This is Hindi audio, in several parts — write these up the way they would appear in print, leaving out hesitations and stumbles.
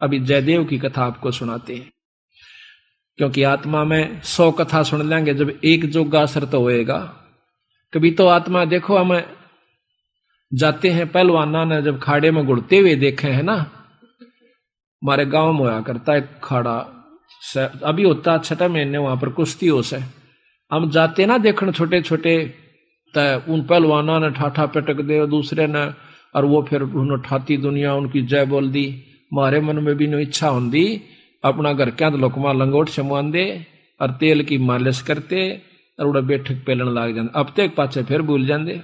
अभी जयदेव की कथा आपको सुनाते हैं, क्योंकि आत्मा में 100 कथा सुन लेंगे, जब एक जोगा असर तो होएगा। कभी तो आत्मा देखो, हम जाते हैं पहलवाना ने जब खाड़े में गुड़ते हुए देखे हैं ना, हमारे गांव में होया करता है खाड़ा, अभी होता 6 महीने वहां पर कुश्ती हो से, हम जाते ना देखने छोटे छोटे, उन पहलवाना ने ठाठा पटक दे दूसरे ने, और वो फिर उन्होंने ठाती दुनिया उनकी जय बोल दी। हमारे मन में भी नो इच्छा होंगी अपना घर क्या लोकमा लंगोट शमुआन दे और तेल की मालिश करते और उड़ा बैठक पेलन लाग जाते, अब तक पाचे फिर भूल जाते।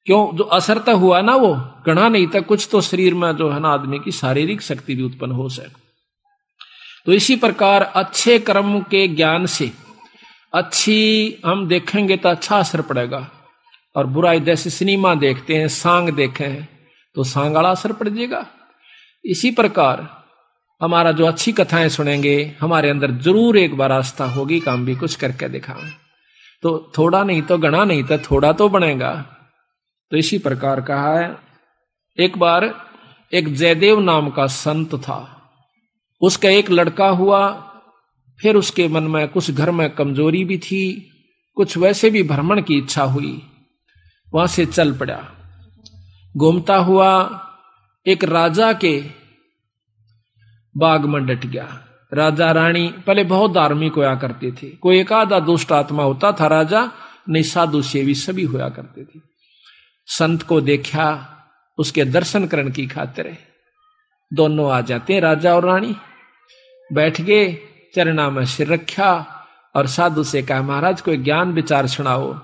क्यों? जो असर तो हुआ ना वो गणा नहीं था, कुछ तो शरीर में जो है ना आदमी की शारीरिक शक्ति भी उत्पन्न हो सके। तो इसी प्रकार अच्छे कर्म के ज्ञान से अच्छी हम देखेंगे तो अच्छा असर पड़ेगा, और बुराई जैसे सिनेमा देखते हैं, सांग देखे हैं तो सांग वाला असर पड़ जाएगा। इसी प्रकार हमारा जो अच्छी कथाएं सुनेंगे, हमारे अंदर जरूर एक बार आस्था होगी कि हम भी कुछ करके दिखाएं, तो थोड़ा नहीं तो गणा नहीं तो थोड़ा तो बनेगा। तो इसी प्रकार कहा है, एक बार एक जयदेव नाम का संत था, उसका एक लड़का हुआ, फिर उसके मन में कुछ घर में कमजोरी भी थी, कुछ वैसे भी भ्रमण की इच्छा हुई, वहां से चल पड़ा। घूमता हुआ एक राजा के बाग में डट गया। राजा रानी पहले बहुत धार्मिक होया करते थे, कोई एक आधा दुष्ट आत्मा होता था राजा, नहीं साधु सेवी सभी होया करते थे। संत को देखा, उसके दर्शन करने की खातिर दोनों आ जाते, राजा और रानी बैठ गए, चरणा में सिर रखा और साधु से कहा, महाराज कोई ज्ञान विचार सुनाओ।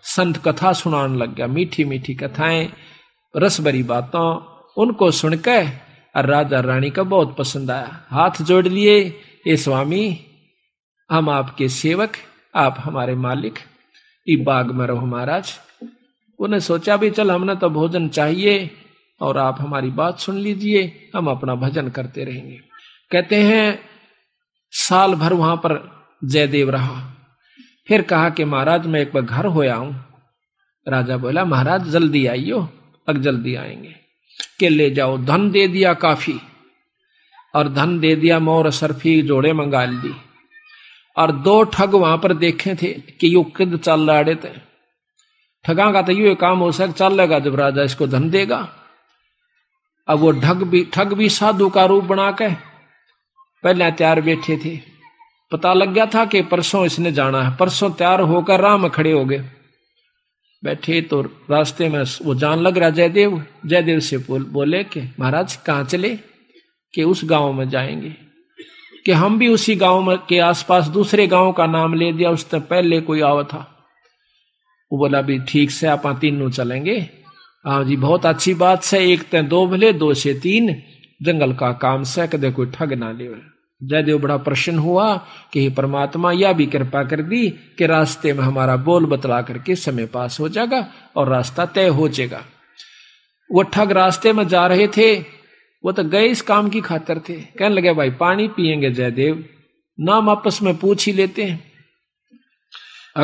संत कथा सुनाने लग गया, मीठी मीठी कथाएं, रस भरी बातों, उनको सुनकर और राजा रानी का बहुत पसंद आया। हाथ जोड़ लिए, ये स्वामी हम आपके सेवक, आप हमारे मालिक, इस बाग में रहो महाराज। उन्हें सोचा भी चल हमने तो भोजन चाहिए और आप हमारी बात सुन लीजिए, हम अपना भजन करते रहेंगे। कहते हैं साल भर वहां पर जयदेव रहा, फिर कहा कि महाराज मैं एक बार घर होया हूं। राजा बोला महाराज जल्दी आइयो, अब जल्दी आएंगे। के ले जाओ, धन दे दिया काफी, और धन दे दिया, मोर सरफी जोड़े मंगा ली, और 2 ठग वहां पर देखे थे कि यू किद चल रहे थे। ठगा का तो यू काम हो सक चल लेगा जब राजा इसको धन देगा। अब वो ठग भी साधु का रूप बना के पहले तैयार बैठे थे, पता लग गया था कि परसों इसने जाना है, परसों तैयार होकर राह में खड़े हो गए। बैठे तो रास्ते में वो जान लग रहा जयदेव से बोले कि महाराज कहाँ चले? कि उस गांव में जाएंगे। कि हम भी उसी गांव में के आसपास दूसरे गांव का नाम ले दिया, उससे पहले कोई आवा था। वो बोला भी ठीक से आप तीनों चलेंगे। हाँ जी बहुत अच्छी बात से, 1 ते 2 भले 2 से 3, जंगल का काम से कदे कोई ठग ना ले। जयदेव बड़ा प्रसन्न हुआ कि हे परमात्मा यह भी कृपा कर दी कि रास्ते में हमारा बोल बतला करके समय पास हो जाएगा और रास्ता तय हो जाएगा। वो ठग रास्ते में जा रहे थे, वो तो गए इस काम की खातिर थे। कहने लगे भाई पानी पिएंगे जयदेव? नाम आपस में पूछ ही लेते हैं।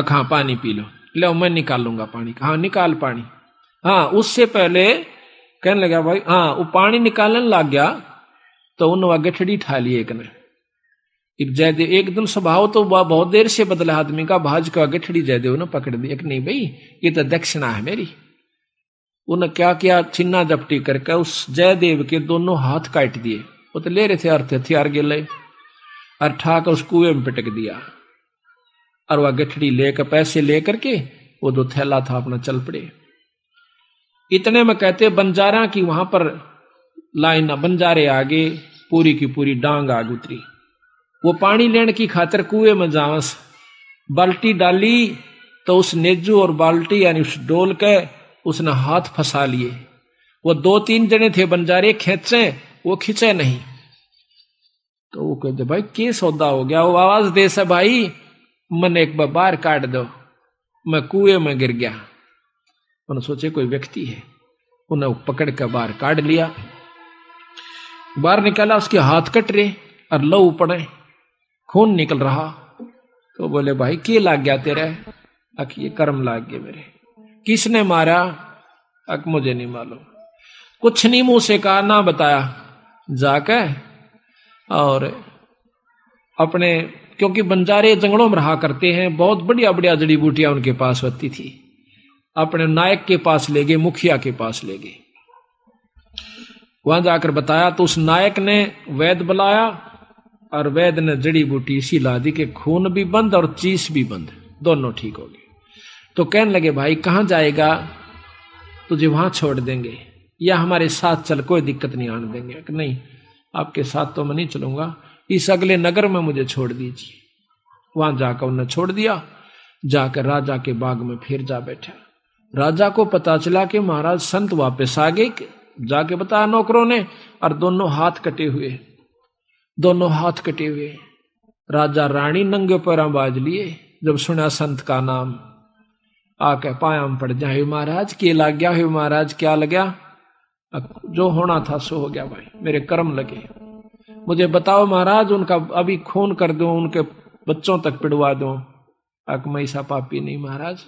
हाँ पानी पी लो, लो मैं निकालूंगा पानी। हाँ निकाल पानी। हाँ उससे पहले कहने लगा भाई, हाँ वो पानी निकालने लग गया तो उन्होंने गठड़ी ठा ली एक ने। जयदेव एकदम स्वभाव तो बहुत देर से बदला आदमी का, भाज का गठड़ी जयदेव ने पकड़ दी। एक नहीं भाई ये तो दक्षिणा है मेरी। उन्हें क्या किया, छिन्ना जपटी करके उस जयदेव के दोनों हाथ काट दिए। वो तो ले रहे थे अर्थ हथियार गिले, और ठाक उस कुएं में पिटक दिया। और वह गठड़ी लेकर पैसे लेकर के वो जो थैला था अपना चल पड़े। इतने में कहते बंजारा की वहां पर लाइन, बंजारे आगे पूरी की पूरी डांग आग उतरी। वो पानी लेने की खातिर कुएं में जावस, बाल्टी डाली तो उस नेजू और बाल्टी यानी उस डोल के उसने हाथ फंसा लिए। वो 2-3 जने थे बंजारे, खेचे वो खींचे नहीं। तो वो कहते भाई के सौदा हो गया? वो आवाज दे से भाई मन एक बार बाहर काट दो, मैं कुएं में गिर गया। उन्होंने सोचे कोई व्यक्ति है, उन्हें पकड़ कर बाहर काट लिया। बाहर निकाला, उसके हाथ कट रहे और लहू पड़े, खून निकल रहा। तो बोले भाई के लाग गया तेरे? अक ये कर्म लाग गए मेरे। किसने मारा? अक मुझे नहीं मालूम। कुछ नहीं मुंह से कहा, ना बताया। जाकर और अपने, क्योंकि बंजारे जंगलों में रहा करते हैं, बहुत बढ़िया बढ़िया जड़ी बूटियां उनके पास होती थी। अपने नायक के पास ले गए, मुखिया के पास ले गए। वहां जाकर बताया तो उस नायक ने वैद्य बुलाया और वैद्य ने जड़ी बूटी इसी ला दी कि खून भी बंद और चीस भी बंद, दोनों ठीक हो गए। तो कहने लगे भाई कहां जाएगा, तुझे वहां छोड़ देंगे या हमारे साथ चल, कोई दिक्कत नहीं आने देंगे। कि नहीं, आपके साथ तो मैं नहीं चलूंगा, इस अगले नगर में मुझे छोड़ दीजिए। वहां जाकर उन्हें छोड़ दिया। जाकर राजा के बाग में फिर जा बैठा। राजा को पता चला कि महाराज संत वापस आ गए। जाके बताया नौकरों ने, और दोनों हाथ कटे हुए, दोनों हाथ कटे हुए। राजा रानी नंगे पैरों बाज लिए। जब सुना संत का नाम, आके पायाम पड़ जाए, महाराज के लग गया है, महाराज क्या लग गया? जो होना था सो हो गया भाई, मेरे कर्म लगे। मुझे बताओ महाराज, उनका अभी खून कर दो, उनके बच्चों तक पिड़वा दो। मैं ऐसा पापी नहीं महाराज,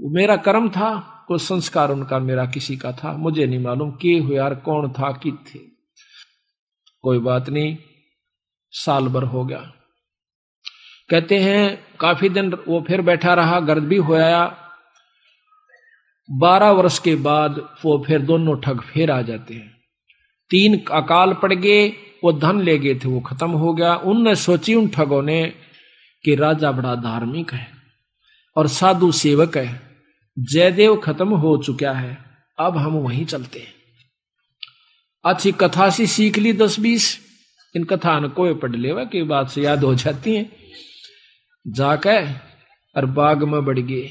मेरा कर्म था, कोई संस्कार उनका मेरा किसी का था, मुझे नहीं मालूम के हुए यार, कौन था कि थे। कोई बात नहीं, साल भर हो गया। कहते हैं काफी दिन वो फिर बैठा रहा, गर्द भी हो आया। 12 वर्ष के बाद वो फिर दोनों ठग फिर आ जाते हैं। 3 अकाल पड़ गए, वो धन ले गए थे वो खत्म हो गया। उनने सोची उन ठगों ने कि राजा बड़ा धार्मिक है और साधु सेवक है, जयदेव खत्म हो चुका है, अब हम वहीं चलते हैं। अच्छी कथा सी सीख ली 10-20, इन कथा न कोई पढ़ लेवा की बात से याद हो जाती है। जाकर और बाग में बढ़ गए।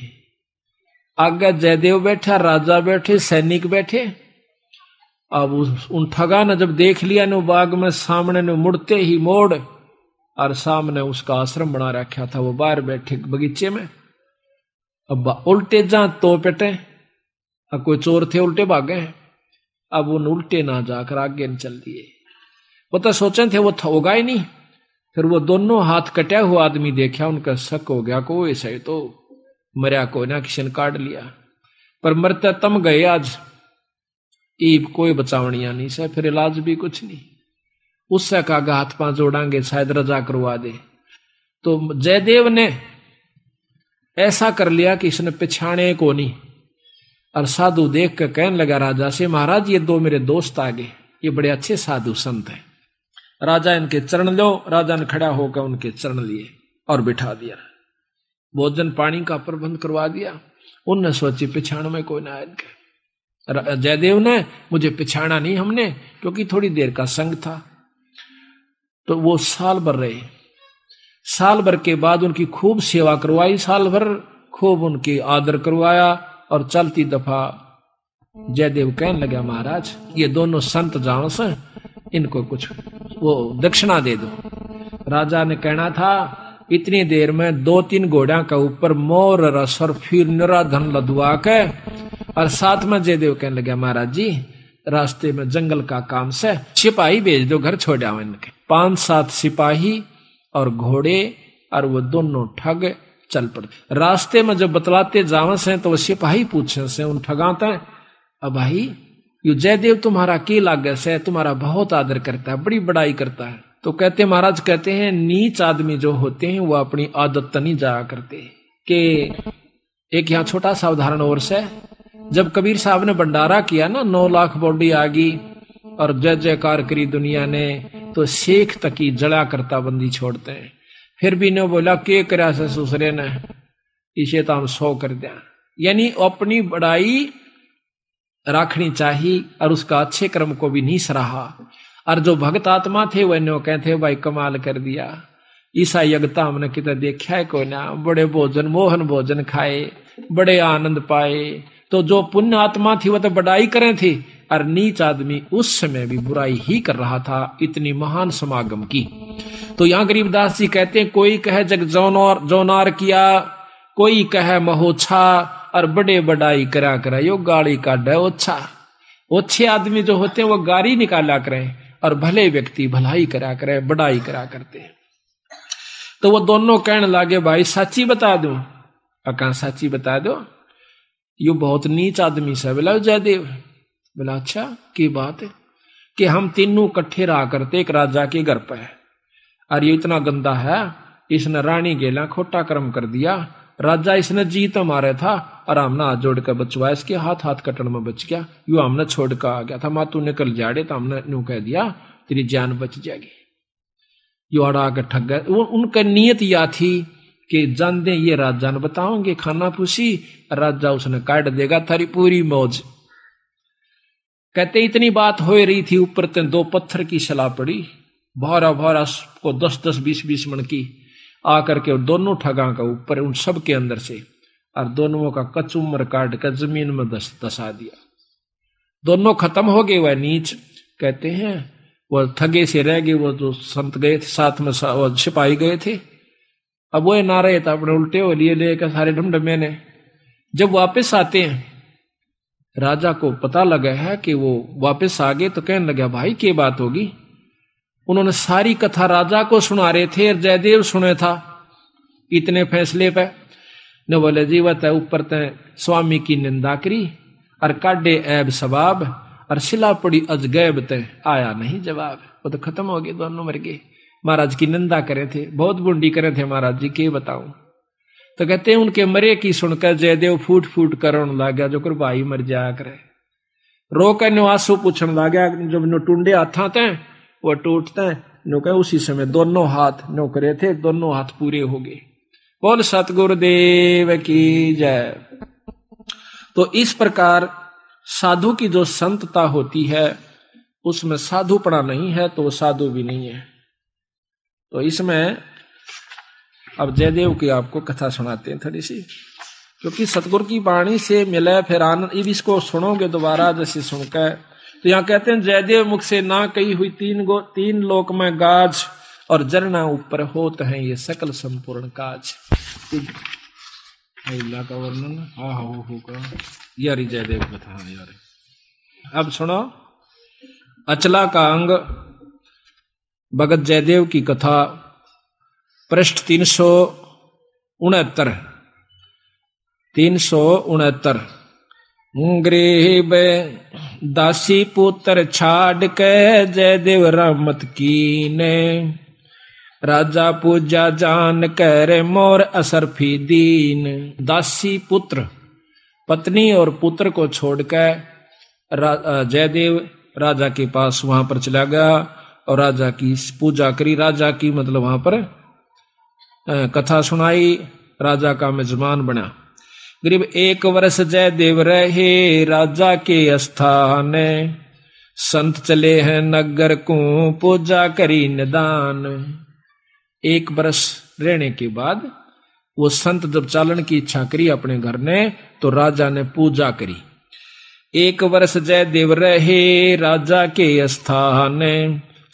आगे जयदेव बैठा, राजा बैठे, सैनिक बैठे। अब उन ठगा ने जब देख लिया ने बाग में सामने ने मुड़ते ही मोड़, और सामने उसका आश्रम बना रखा था, वो बाहर बैठे बगीचे में। अब उल्टे जा तो पेटे, अब कोई चोर थे उल्टे भागे। अब उन उल्टे ना जाकर आगे न चल दिए। वो तो सोचे थे वो होगा ही नहीं। फिर वो दोनों हाथ कटा हुआ आदमी देखा, उनका शक हो गया को ऐसा ही तो मरिया कोई ना, किसी ने काट लिया। पर मरते तम गए आज, ईब कोई बचावनिया नहीं से, फिर इलाज भी कुछ नहीं। उससे कहा हाथ पांव जोड़ांगे शायद रजा करवा दे। तो जयदेव ने ऐसा कर लिया कि इसने पिछाने को नहीं। और साधु देख कर कहने लगा राजा से, महाराज ये 2 मेरे दोस्त आ गए, ये बड़े अच्छे साधु संत हैं, राजा इनके चरण लो। राजा ने खड़ा होकर उनके चरण लिए और बिठा दिया। भोजन पानी का प्रबंध करवा दिया। उनने सोची पिछाण में कोई ना आए इनके। जयदेव ने मुझे पिछाड़ा नहीं हमने, क्योंकि थोड़ी देर का संग था। तो वो साल भर रहे। साल भर के बाद उनकी खूब सेवा करवाई, साल भर खूब उनकी आदर करवाया। और चलती दफा जयदेव कहने लगा, महाराज ये दोनों संत जाओ से, इनको कुछ वो दक्षिणा दे दो। राजा ने कहना था इतनी देर में 2-3 घोड़ा का ऊपर मोर रस और फिर निरा धन लदवा के। और साथ में जयदेव कहने लगा, महाराज जी रास्ते में जंगल का काम से सिपाही भेज दो, घर छोड़ आओ इनके। 5-7 सिपाही और घोड़े, और वो दोनों ठग चल पड़े। रास्ते में जब बतलाते जावे से तो वो सिपाही पूछे से उन ठगाते, अब भाई यू जयदेव तुम्हारा के लागे से, तुम्हारा बहुत आदर करता है, बड़ी बड़ाई करता है। तो कहते महाराज कहते हैं नीच आदमी जो होते हैं वो अपनी आदत नहीं जाया करते। कि एक यहाँ छोटा सा उदाहरण और से, जब कबीर साहब ने भंडारा किया ना, 9 लाख बॉडी आ गई और जय जयकार करी दुनिया ने, तो शेख तक ही जड़ा करता बंदी छोड़ते हैं। फिर भी ने बोला के करा से दूसरे ने, इसे तो हम 100 कर दिया। यानी अपनी बड़ाई रखनी चाहिए और उसका अच्छे कर्म को भी नहीं सराहा। और जो भक्त आत्मा थे वह नो कहते भाई कमाल कर दिया, ईसा यज्ञता हमने कितना देखा है कोई ना, बड़े भोजन मोहन भोजन खाए, बड़े आनंद पाए। तो जो पुण्य आत्मा थी वह तो बड़ाई करें थी, और नीच आदमी उस समय भी बुराई ही कर रहा था, इतनी महान समागम की। तो यहाँ गरीबदास जी कहते हैं कोई कहे जग जौनार किया, कोई कहे महोछा, और बड़े बड़ाई करा करा यो गाड़ी का डे ओछा। ओछे आदमी जो होते हैं वो गाड़ी निकाला करें, और भले व्यक्ति भलाई करा करे, बड़ाई करा करते हैं। तो वो दोनों कहने लगे भाई सच्ची बता दो। अका सच्ची बता दो, यो बहुत नीच आदमी से। बोला जयदेव। बोला अच्छा की बात है। कि हम तीनों इकट्ठे रहा करते एक राजा के घर पर, और ये इतना गंदा है, इसने रानी गेला खोटा कर्म कर दिया, राजा इसने जीत मारे था और हमने हाथ जोड़ कर बचवाया, इसके हाथ कटन में बच गया, यू हमने छोड़ कर आ गया था, मातू निकल जाड़े तो हमने यूं कह दिया तेरी जान बच जाएगी। यू अड़ा के ठग गए। उनका नियत या थी कि जान दे ये राजा ने बताओगे खाना पूछी, राजा उसने काट देगा थारी पूरी मौज। कहते इतनी बात हो रही थी, ऊपर ते 2 पत्थर की सलाह पड़ी, भारा भारा को 10-10 20-20 मन की आकर के दोनों ठगा का ऊपर उन सब के अंदर से, और दोनों का कचुमर काट कर जमीन में दसा दिया। दोनों खत्म हो गए। वह नीच कहते हैं वो ठगे से रह गए, वो जो संत गए थे साथ में वो सिपाही गए थे, अब वो ना रहे था, अपने उल्टे हो लिए लेकर सारे ढमढमे ने। जब वापस आते हैं राजा को पता लगा है कि वो वापस आ गए, तो कहने लगा भाई क्या बात होगी। उन्होंने सारी कथा राजा को सुना रहे थे, जयदेव सुने था इतने फैसले पे। ने बोले जी वह ऊपर तय स्वामी की निंदा करी और काटे ऐब सबाब, और सिला पड़ी अजगैब तय आया नहीं जवाब। वो तो खत्म हो गए, दोनों मर गए। महाराज की निंदा करे थे, बहुत बुंडी करे थे महाराज जी, के बताऊं। तो कहते हैं उनके मरे की सुनकर जयदेव फूट फूट कर रोने लग गया, जो कर भाई मर जाया करे। रो कर न्यासू पूछने लग गया, जब नो टूंडे हाथा थे वो टूटते नो कहे उसी समय दोनों हाथ नो करे थे, दोनों हाथ पूरे हो गए। बोल सतगुरुदेव की जय। तो इस प्रकार साधु की जो संतता होती है उसमें साधुपना नहीं है तो वो साधु भी नहीं है। तो इसमें अब जयदेव की आपको कथा सुनाते हैं थोड़ी सी, क्योंकि सतगुरु की वाणी से मिले फिर आनंद। अब इसको सुनोगे दोबारा जैसे सुनकर, तो यहाँ कहते हैं जयदेव मुख से ना कही हुई 3 लोक में गाज, और जरना ऊपर होत है ये सकल संपूर्ण काज। का वर्णन होगा यार जयदेव कथा यार। अब सुनो अचला का अंग भगत जयदेव की कथा, पृष्ठ 369। गरीब दासी पुत्र छाड़ के जयदेव रहमत कीने, राजा पूजा जान कर मोर असरफी दीन। दासी पुत्र पत्नी और पुत्र को छोड़कर जयदेव राजा के पास वहां पर चला गया और राजा की पूजा करी। राजा की मतलब वहां पर कथा सुनाई, राजा का मेजबान बना। करीब 1 वर्ष जयदेव रहे राजा के स्थान, संत चले हैं नगर को पूजा करी निदान। 1 वर्ष रहने के बाद वो संत जब चालन की इच्छा करी अपने घर ने, तो राजा ने पूजा करी। 1 वर्ष जयदेव रहे राजा के स्थान,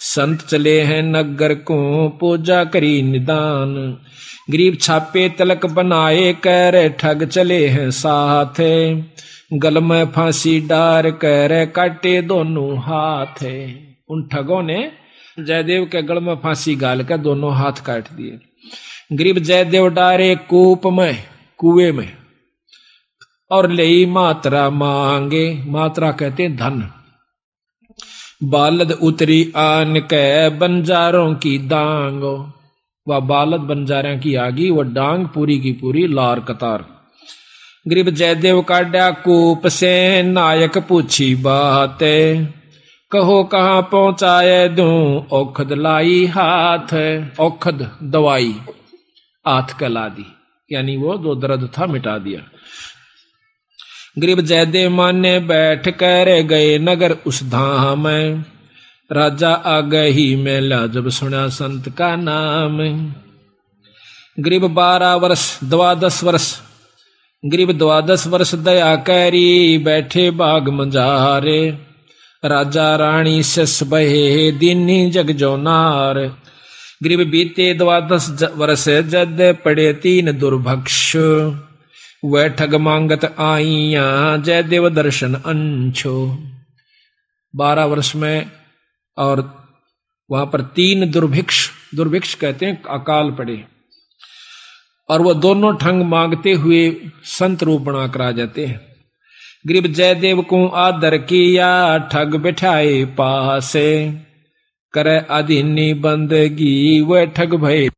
संत चले हैं नगर को पूजा करी निदान। गरीब छापे तलक बनाए कर ठग चले हैं साथ, गल में फांसी डार कर काटे दोनों हाथ। उन ठगों ने जयदेव के गल में फांसी गाल कर दोनों हाथ काट दिए। गरीब जयदेव डारे कूप में, कुएं में, और ले मात्रा मांगे। मात्रा कहते धन। बालद उतरी आन के बंजारों की दांग। वह बालद बंजारों की आगी, वह डांग पूरी की पूरी लार कतार। गरीब जयदेव काटा कूप से नायक पूछी बात, कहो कहाँ पहुंचाए दूं औखद लाई हाथ। औखद दवाई हाथ कला दी, यानी वो जो दर्द था मिटा दिया। गरीब जयदेव माने बैठ कर गए नगर उस धाम, राजा आ गई मेला जब सुना संत का नाम। गरीब 12 वर्ष 12 वर्ष, गरीब 12 वर्ष दया करी बैठे बाग मंजारे, राजा रानी सस बहे दीनी जग जो नार। गरीब बीते 12 वर्ष जद पड़े 3 दुर्भक्ष, वह ठग मांगत आईया जयदेव दर्शन अंशो। 12 वर्ष में और वहां पर 3 दुर्भिक्ष कहते हैं अकाल पड़े, और वो दोनों ठग मांगते हुए संत रूप बना कर आ जाते हैं। गरीब जयदेव को आदर किया, ठग बिठाए पासे, करे अधीनी बंदगी वह ठग भय।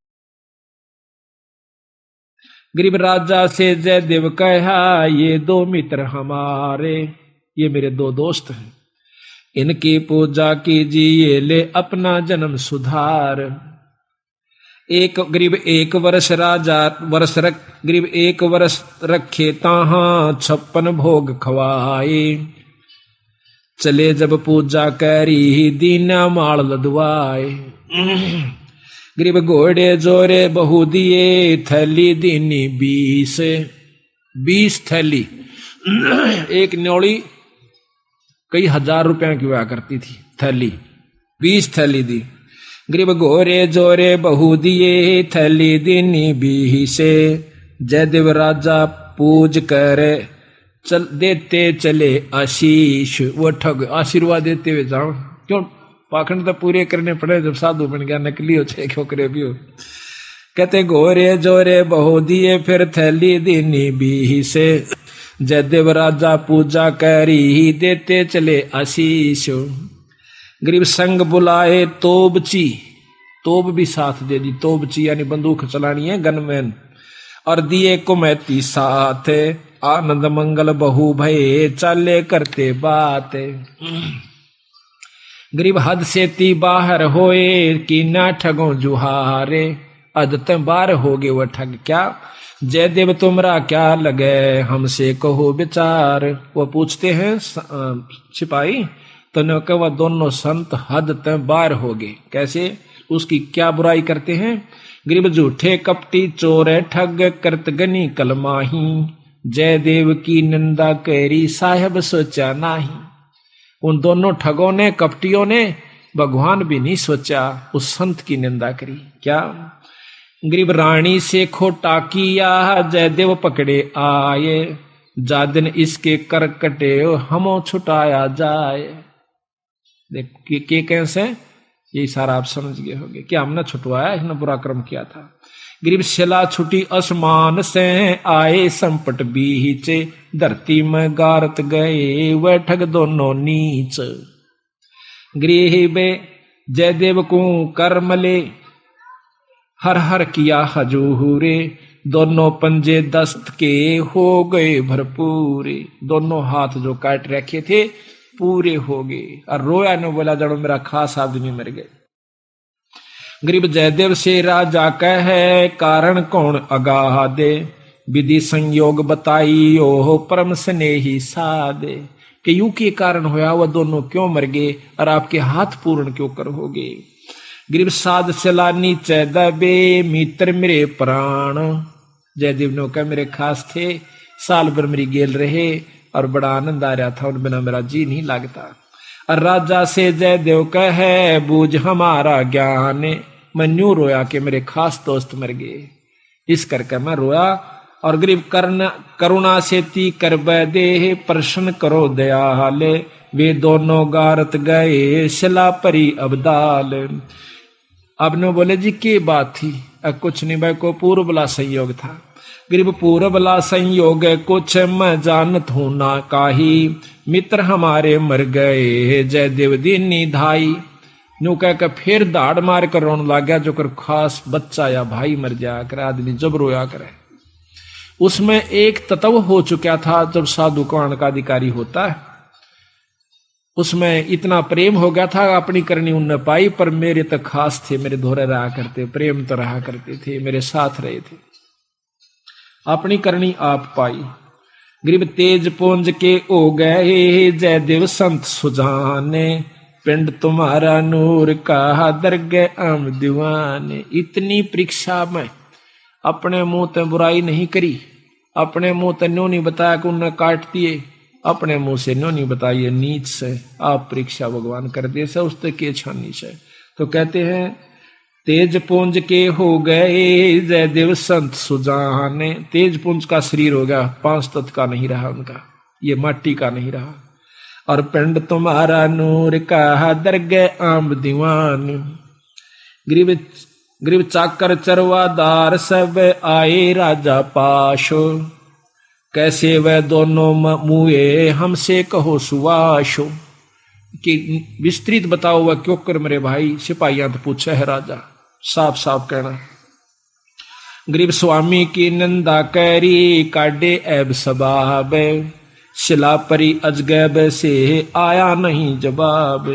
गरीब राजा से जयदेव कहा, ये दो मित्र हमारे, ये मेरे दो दोस्त हैं, इनकी पूजा कीजिए, ले अपना जन्म सुधार। एक गरीब एक वर्ष राजा गरीब एक वर्ष रखे ताहा, 56 भोग खवाए, चले जब पूजा करी, दीना माल लदवाए। गरीब घोड़े जोरे बहु दिए, थैली दीनी 20 थैली। एक न्योली कई हजार रुपया की हुआ करती थी थैली, 20 थैली दी। गरीब घोरे जोरे बहु दिए, थैली दीनी 20। जयदेव राजा पूज करे, चल देते चले आशीष। वो ठग आशीर्वाद देते हुए जाओ, क्यों पाखंड तो पूरे करने पड़े, जब साधु बन गया नकली हो चाहे खोकरे भी हो। कहते घोरे जोरे बहु दिए, फिर थैली दीनी 20। जयदेव राजा पूजा करी, देते चले आशीष। गरीब संग बुलाए तोबची, तोब भी साथ दे दी, तोबची यानी बंदूक चलानी है, गनमैन, और दिए कुमैती साथ, आनंद मंगल बहु भये, चाले करते बात। गरीब हद से ती बाहर होए, कि ना ठगों जुहारे, अदत बार हो गए वह ठग क्या, जयदेव तुमरा क्या लगे, हमसे कहो विचार। वो पूछते हैं सिपाही, तो न कहा वह दोनों संत हद तक बार हो गए, कैसे, उसकी क्या बुराई करते हैं। गरीब झूठे कपटी चोर ठग, करत गनी कलमाही, जयदेव की निंदा करी, साहेब सोचा नाही। उन दोनों ठगों ने, कपटियों ने, भगवान भी नहीं सोचा, उस संत की निंदा करी। क्या गरीब रानी से खोटा किया, जयदेव पकड़े आए, जा दिन इसके कर कटे, हमो छुटाया जाए। देख के कैसे, यही सारा आप समझ गए होंगे, क्या हमने छुटवाया, इसने बुरा कर्म किया था। गरीब शिला छुटी आसमान से, आए संपट बीचे, धरती में गारत गए, वह ठग दोनों नीच। गरीब जयदेव को कर्मले, हर हर किया हजूरे, दोनों पंजे दस्त के हो गए भरपूरे। दोनों हाथ जो काट रखे थे पूरे हो गए, और रोया ने बोला, जड़ो मेरा खास आदमी मर गए। गरीब जयदेव से राजा कहे, कारण कौन अगाह दे, विधि संयोग बताई, ओह परम स्नेही सादे। कि यूं के कारण होया, वह दोनों क्यों मर गए, और आपके हाथ पूर्ण क्यों कर हो गए। गरीब साध चला नीचे दबे, मित्र मेरे प्राण। जयदेव ने कहा मेरे खास थे, साल भर मेरी गेल रहे, और बड़ा आनंद आ रहा था, उन बिना मेरा जी नहीं लगता। और राजा से जयदेव कहे, बूझ हमारा ज्ञान, मैं न्यू रोया कि मेरे खास दोस्त मर गए, इस करके मैं रोया। और गरीब करुणा से ती कर दे, प्रश्न करो दयाल, वे दोनों गारत गए, शिला परी अबदाल। अब ने बोले जी की बात थी, अब कुछ नहीं भाई, को पूर्व बला संयोग था। गरीब पूर्व बला संयोग कुछ मैं जानत हूं ना काही, मित्र हमारे मर गए, जयदेव दीनी धाई। न्यू कह कर फिर दाड़ मार कर रोने लग गया, जो कर खास बच्चा या भाई मर जाया करे, आदमी जब रोया करे। उसमें एक तत्व हो चुका था, जब साधु कौन का अधिकारी होता है, उसमें इतना प्रेम हो गया था, अपनी करनी उनने पाई, पर मेरे तो खास थे, मेरे धोरे रहा करते, प्रेम तो रहा करते थे, मेरे साथ रहे थे, अपनी करनी आप पाई। गरीब तेज पुंज के ओ गए, जयदेव संत सुजाने, पिंड तुम्हारा नूर का दरगे आम दीवाने। इतनी परीक्षा में अपने मुंह ते बुराई नहीं करी, अपने मुंह ते न्यों नहीं बताया कि उन्हें काट दिए, अपने मुंह से न्यों नहीं बताइए नीच से, आप परीक्षा भगवान कर दे से, उसते के छानी से। तो कहते हैं तेज पुंज के हो गए, जयदेव संत सुजाने। तेज पुंज का शरीर हो गया, 5 तत्व का नहीं रहा उनका, ये माटी का नहीं रहा। और पिंड तुम्हारा नूर का दरगे आम दीवान। गरीब चाकर चरवादार सब आए राजा पाशो, कैसे वह दोनों मुए हमसे कहो सुवाशो, कि विस्तृत बताओ वह क्यों कर मेरे भाई। सिपाहियां तो पूछे है राजा, साफ साफ कहना। गरीब स्वामी की निंदा कैरी काटे ऐब सबाब, शिला परी अजगैब से आया नहीं जवाब।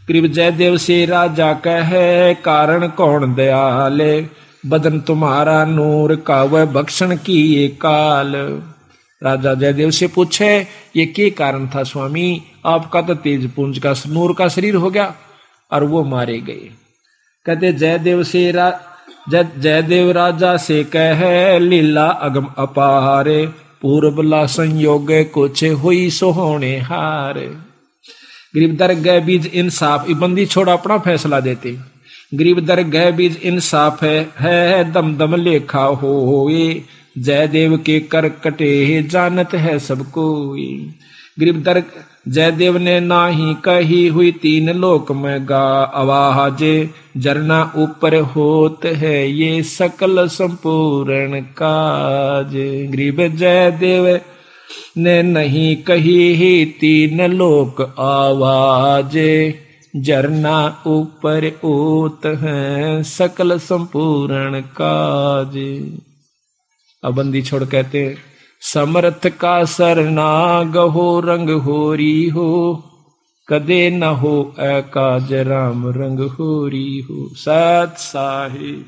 गरीब जयदेव से राजा कहे कारण कौन दयाले, बदन तुम्हारा नूर का वह भक्षण की ये काल। राजा जयदेव से पूछे ये क्या कारण था स्वामी, आपका तो तेज पुंज का नूर का शरीर हो गया और वो मारे गए। कहते जयदेव राजा से कहे लीला अगम अपारे, पूर्वला संयोग कुछ हुई सोहोने हार। गरीब दर गए बीज इंसाफ, बंदी छोड़ अपना फैसला देते। गरीब दर गए बीज इंसाफ है दम दम लेखा होए, जयदेव के कर कटे जानत है सबको। गरीब दर जयदेव ने नाही कही हुई तीन लोक में गा आवाज, जरना ऊपर होत है ये सकल संपूर्ण काज। गरीब जयदेव ने नहीं कही ही तीन लोक आवाज, जरना ऊपर होत है सकल संपूर्ण काज। अब बंदी छोड़ कहते समर्थ का सरना गहो रंग होरी हो, कदे न हो काज राम रंग होरी हो। सत साहिब।